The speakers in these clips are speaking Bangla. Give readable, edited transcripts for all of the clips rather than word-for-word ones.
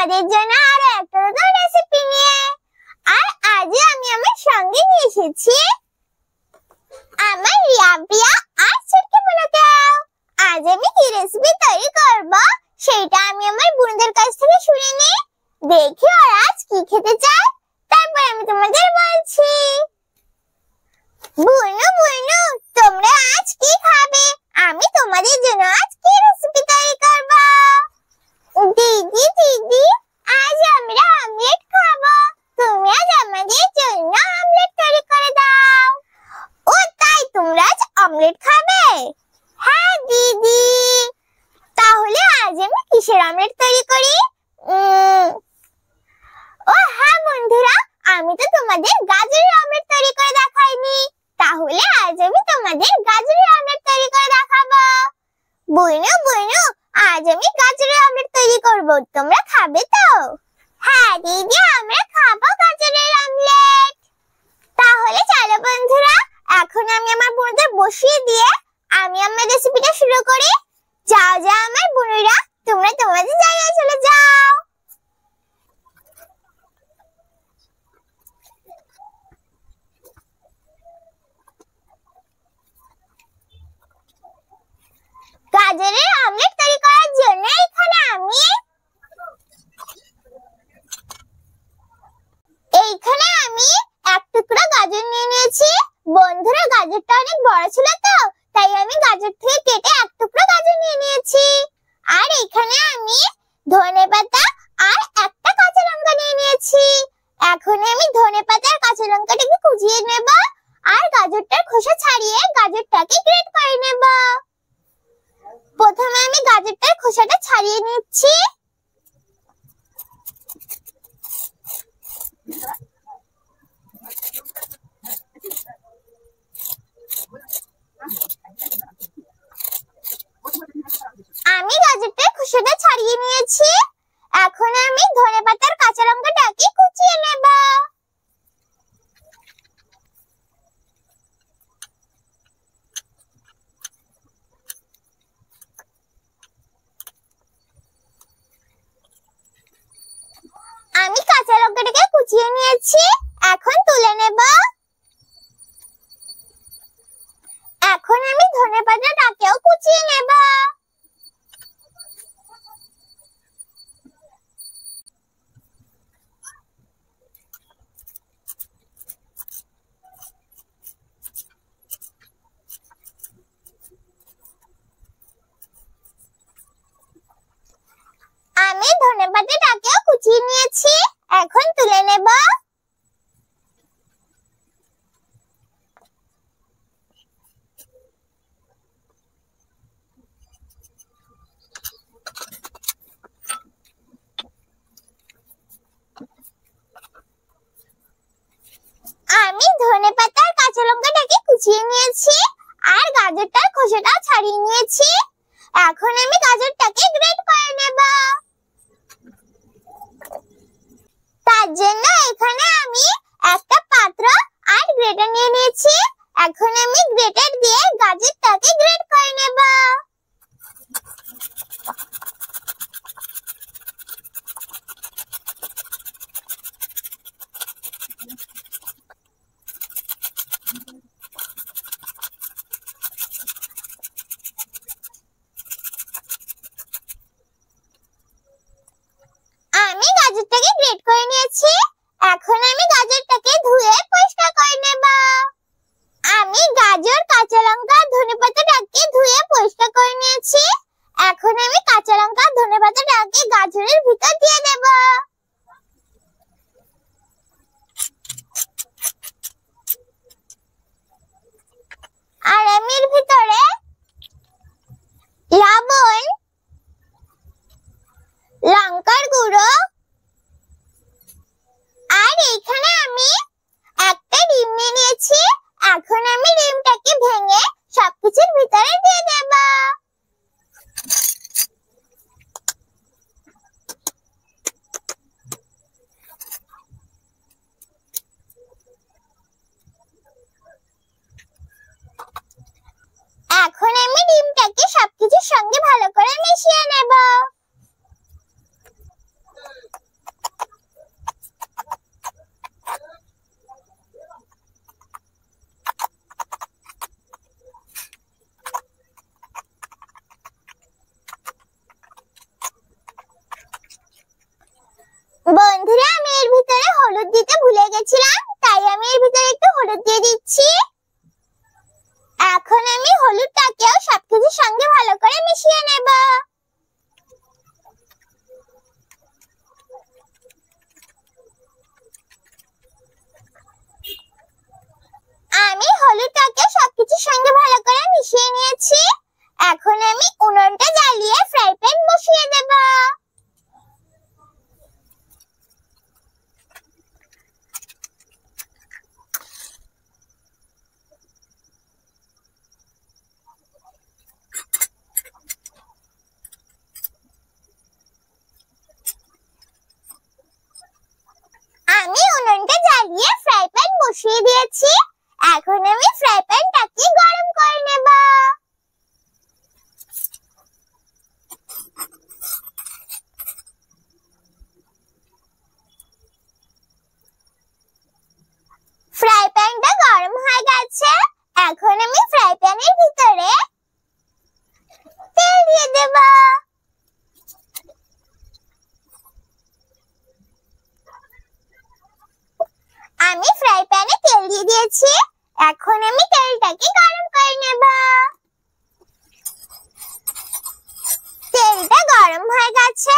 তোমাদের জন্য আরো একটা নতুন রেসিপি নিয়ে। আর আজ আমি আমার সঙ্গে নিয়ে এসেছি আমার রিয়া আর ছোট্ট বোনকেও। আজ আমি কি রেসিপি তৈরি করব সেটা আমি আমার বোনদের কাছ থেকে শুনে নিই, দেখি ওরা আজ কি খেতে চায়, তারপর আমি তোমাদের বলছি। বুনু তোমরা আজ কি খাবে? আমি তোমাদের জন্য আজ কি রেসিপি তৈরি করব। দিদি আজ আমরা অমলেট খাবো, তুমি আজ আমাদের জন্য অমলেট তৈরি করে দাও। ও তাই, তোমরা আজ অমলেট খাবে? হ্যাঁ দিদি। তাহলে আজ আমি কিসের অমলেট তৈরি করি? ও হ্যাঁ বন্ধুরা, আমি তো তোমাদের গাজরের অমলেট তৈরি করে দেখাইনি, তাহলে আজ আমি তোমাদের গাজরের অমলেট তৈরি করে দেখাবো। বুনু আজ আমি গাজরের অমলেট তৈরি করব, তোমরা খাবে তো? হ্যাঁ দিদি, আমরা খাবো গাজরের অমলেট। তাহলে চলো বন্ধুরা, এখন আমি আমার বোনদের বসিয়ে দিয়ে আমি আমার রেসিপিটা শুরু করি। যাও আমার বোনেরা, তোমরা তোমাদের জায়গায় চলে যাও। গাজরের অমলেট তৈরি করার জন্য এইখানে আমি এক টুকরো গাজর নিয়ে নিয়েছি। বন্ধুরা, গাজরটা অনেক বড় ছিল তো, তাই আমি গাজর থেকে কেটে এক টুকরো গাজর নিয়ে নিয়েছি। আর এখানে আমি ধনেপাতা আর একটা কাঁচা লঙ্কা নিয়ে নিয়েছি। এখন আমি ধনেপাতা আর কাঁচা লঙ্কাটাকে কুচিয়ে নেব আর গাজরটার খোসা ছাড়িয়ে গাজরটাকে গ্রেট করে নেব। প্রথমে আমি গাজরটার খোসাটা ছাড়িয়ে নিচ্ছি। আমি গাজরটার খোসাটা ছাড়িয়ে নিয়েছি। এখন আমি ধনেপাতার কাঁচা লঙ্কাটাকে কুচিয়ে নেব। আমি কাঁচা লঙ্কাটাকে কুচিয়ে নিয়েছি, এখন তুলে নেব। এখন আমি ধনেপাতাটাকেও কুচিয়ে নেব। আমি ধনেপাতাটাকেও কুচিয়ে নিয়েছি, এখন তুলে নেব। আমি ধনেপাতা আর কাঁচা লঙ্কাটাকে কুচিয়ে নিয়েছি আর গাজরটার খোসাটাও ছাড়িয়ে নিয়েছি। এখন আমি গাজরটাকে গ্রেট করে নেব। তার জন্য এখানে আমি একটা পাত্র আর গ্রেটার নিয়ে নিয়েছি। এখন আমি গ্রেটার দিয়ে গাজরটাকে গ্রেট করে নেব। আমি গাজরটাকে গ্রেট করে নিয়েছি। এখন আমি গাজরটাকে ধুয়ে পরিষ্কার করে নেব। আমি গাজর, কাঁচা লঙ্কা, ধনেপাতাটাকে ধুয়ে পরিষ্কার করে নিয়েছি। এখন আমি কাঁচা লঙ্কা, ধনেপাতাটাকে গাজরের ভিতর দিয়ে দেব। আর আমি এর ভিতরে লবণ, লঙ্কার গুঁড়ো আর এখানে আমি একটা ডিম নিয়ে নিয়েছি। এখন আমি ডিমটাকে ভেঙে সবকিছুর ভিতরে দিয়ে দেব। বন্ধুরা, আমি এর ভিতরে হলুদ দিতে ভুলে গেছিলাম, তাই আমি এর ভিতরে একটু হলুদ দিয়ে দিচ্ছি। এখন আমি হলুদটাকেও সবকিছুর সঙ্গে ভালো করে মিশিয়ে নেব। আমি হলুদটাকে সবকিছুর সঙ্গে ভালো করে মিশিয়ে নিয়েছি। এখন আমি উনুনটা জ্বালিয়ে ফ্রাই প্যান বসিয়ে দেব। আমি উনুনটা জ্বালিয়ে ফ্রাই প্যান বসিয়ে দিয়েছি। এখন আমি ফ্রাই প্যানটাকে গরম করে নেব। ফ্রাই প্যানটা গরম হয়ে গেছে। এখন আমি ফ্রাই প্যানের ভিতরে তেল দিয়ে দেব। আমি ফ্রাই প্যানে তেল দিয়ে দিয়েছি। এখন আমি তেলটাকে গরম করে নেব। তেলটা গরম হয়ে গেছে।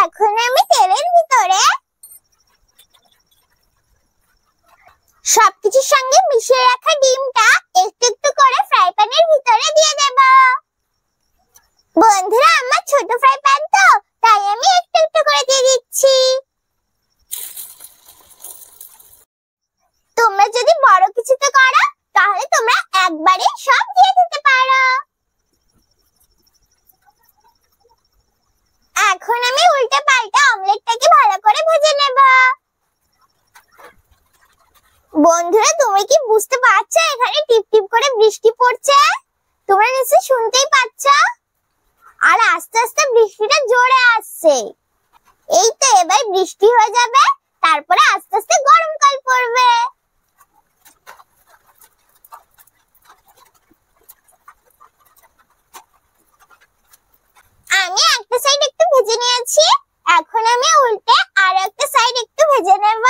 এখন আমি তেলের ভিতরে সবকিছুর সঙ্গে মিশিয়ে রাখা ডিমটা একটু একটু করে ফ্রাই প্যানের ভিতরে দিয়ে দেব। বন্ধুরা, আমার ছোট ফ্রাই প্যান তো, তাই আমি একটু একটু করে দিয়ে দিচ্ছি। তোমরা যদি বড় কিছুতে করো, তাহলে তোমরা একবারে সব দিয়ে দিতে পারো। এখন আমি উল্টে পাল্টে অমলেটটাকে ভালো করে ভেজে নেব। বন্ধুরা, তুমি কি বুঝতে পারছো এখানে টিপ টিপ করে বৃষ্টি পড়ছে? তোমরা নিশ্চয়ই শুনতেই পাচ্ছ। আর আস্তে আস্তে বৃষ্টিটা জোরে আসছে। এই তো এবার বৃষ্টি হয়ে যাবে, তারপরে আস্তে আস্তে গরমকাল পড়বে। আমি একটা সাইড একটু ভেজে নিয়েছি। এখন আমি উল্টে আর একটা সাইড একটু ভেজে নেব।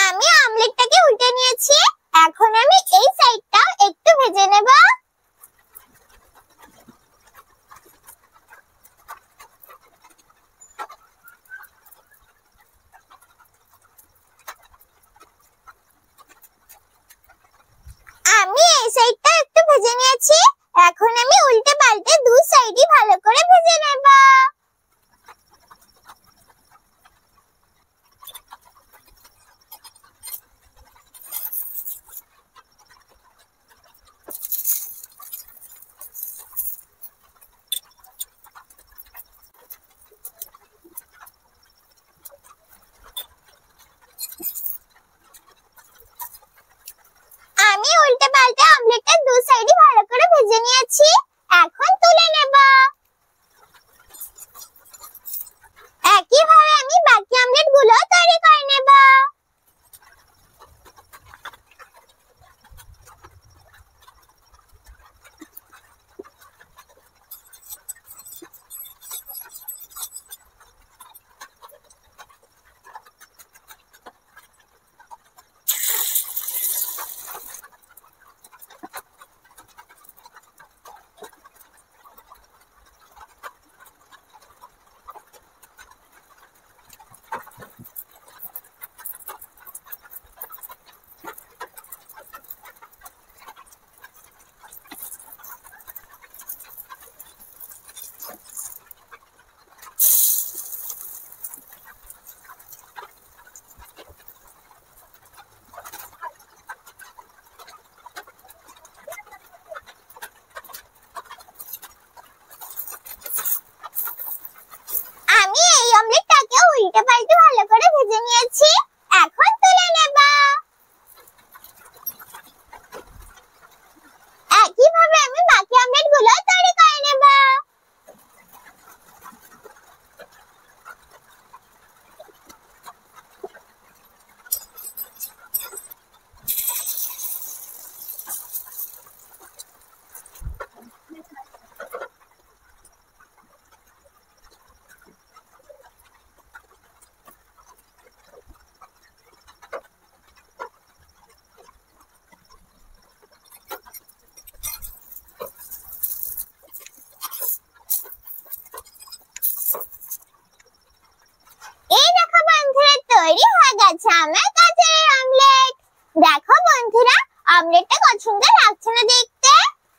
আমি অমলেটটাকে উল্টে নিয়েছি। এখন আমি এই সাইডটাও একটু ভেজে নেব। আমি এই সাইডটা একটু ভেজে নিয়েছি। এখন আমি উল্টে পাল্টে দুই সাইডই ভালো করে ভেজে নেব।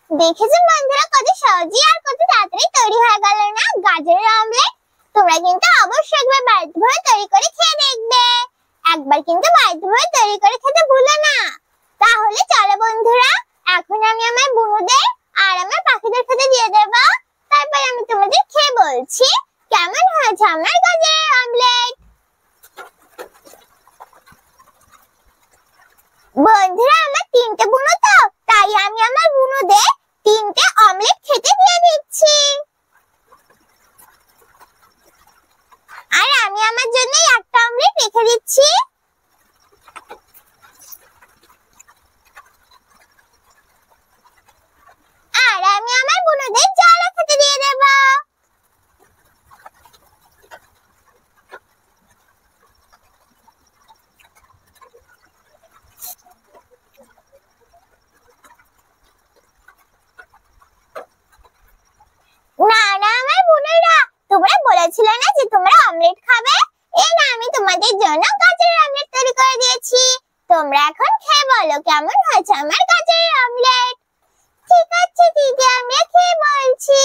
দেখেছো বন্ধুরা কত সহজে আর কত তাড়াতাড়ি তৈরি হয়ে গেল না গাজরের অমলেট। তোমরা কিন্তু অবশ্যই একবার বাড়িতে ভাবে তৈরি করে খেয়ে দেখবে। একবার কিন্তু বাড়িতে ভাবে তৈরি করে খেতে ভুলো না। তাহলে চলো বন্ধুরা, এখন আমি আমার বুনুদের আর আমার পাখিদের খেতে দিয়ে দেব। তারপর আমি তোমাদের খেয়ে বলছি কেমন হয়েছে আমার গাজরের অমলেট। বন্ধুরা আমার 3টে বুনু তো, তাই আমি আমার বুনুদের 3টে অমলেট খেতে দিয়ে দিচ্ছি। আর আমি আমার জন্য একটা অমলেট রেখে দিচ্ছি। আর আমি আমার বুনুদের জলও খেতে দিয়ে দেব। না না আমার বুনুরা, তোমরা বলেছিলে না যে তোমরা অমলেট খাবে? এই না, আমি তোমাদের জন্য গাজরের অমলেট তৈরি করে দিয়েছি। তোমরা এখন খেয়ে বলো কেমন হয়েছে আমার গাজরের অমলেট। ঠিক আছে দিদি, আমরা খেয়ে বলছি।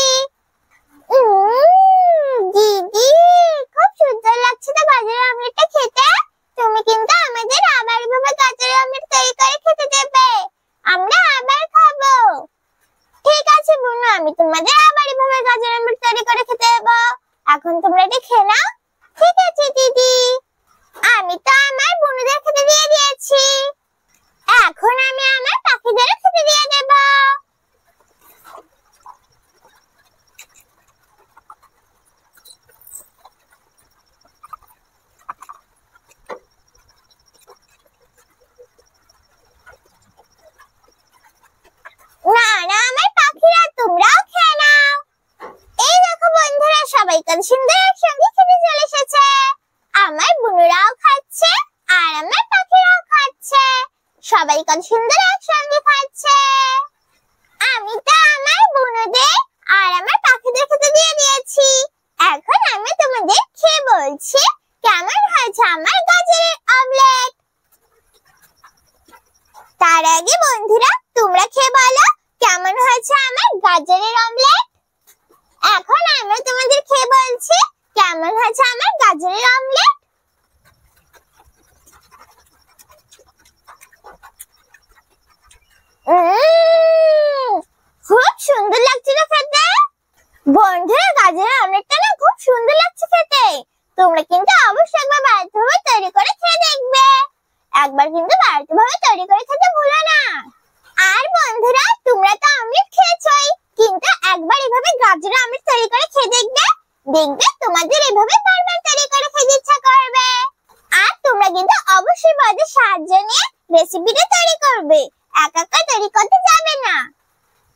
দিদি খুব সুন্দর লাগছে তো গাজরের অমলেটটা খেতে। তুমি কিন্তু আমাদের আবার এভাবে গাজরের অমলেট তৈরি করে খেতে দেবে, আমরা আবার খাবো। ঠিক আছে বুনু, আমি তোমাদের আবার এভাবে গাজরের অমলেট তৈরি করে খেতে দেবো। এখন তোমরা এটা খেয়ে নাও। ঠিক আছে দিদি, আমি তো আমার বুনুদের খেতে দিয়ে দিয়েছি। এখন আমি আমার পাখিদের খেতে দিয়ে দেব। না না আমার পাখিরা, তোমরাও খেয়ে নাও। এই দেখো বন্ধুরা, সবাই কত সুন্দর একসঙ্গে খেতে চলে এসেছে। আমার বুনুরাও খাচ্ছে আর আমার পাখিরাও খাচ্ছে। সবাই কত সুন্দর একসঙ্গে খাচ্ছে। আমি তো আমার বুনুদের আর আমার পাখিদের খেতে দিয়ে দিয়েছি। এখন আমি তোমাদের খেয়ে বলছি কেমন হয়েছে আমার গাজরের অমলেট। তার আগে বন্ধুরা, তোমরা খেয়ে বলো কেমন হয়েছে আমার গাজরের অমলেট। এখন আমি তোমাদের খেয়ে বলছি কেমন হয়েছে আমার গাজরের অমলেট। খুব সুন্দর লাগছে না খেতে? বন্ধুরা গাজরের অমলেটটা না খুব সুন্দর লাগছে খেতে। তোমরা কিন্তু অবশ্যই একবার বাড়িতে ভাবে তৈরি করে খেয়ে দেখবে। একবার কিন্তু বাড়িতে ভাবে তৈরি করে খেতে ভুলো না। আর বন্ধুরা, তোমরা তো অমলেট খেয়েছই, কিন্তু একবার এভাবে গাজরের অমলেট তৈরি করে খেয়ে দেখবে। দেখবে তোমাদের এভাবে বারবার তৈরি করে খেতে ইচ্ছা করবে। আর তোমরা কিন্তু অবশ্যই বড়দের সাহায্য নিয়ে রেসিপিটা তৈরি করবে, একা একা তৈরি করতে যাবে না।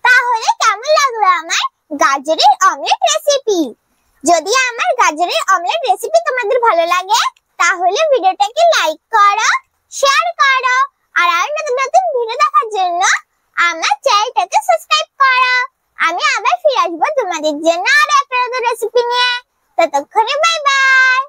তাহলে কেমন লাগলো আমার গাজরের অমলেট রেসিপি? যদি আমার গাজরের অমলেট রেসিপি তোমাদের ভালো লাগে, তাহলে ভিডিওটাকে লাইক করো, শেয়ার করো, আর নতুন নতুন ভিডিও দেখার জন্য আমার চ্যানেলটাকে সাবস্ক্রাইব করো। আমি আবার ফিরে আসবো তোমাদের জন্য আরো একটা নতুন রেসিপি নিয়ে। ততক্ষণে বাই বাই।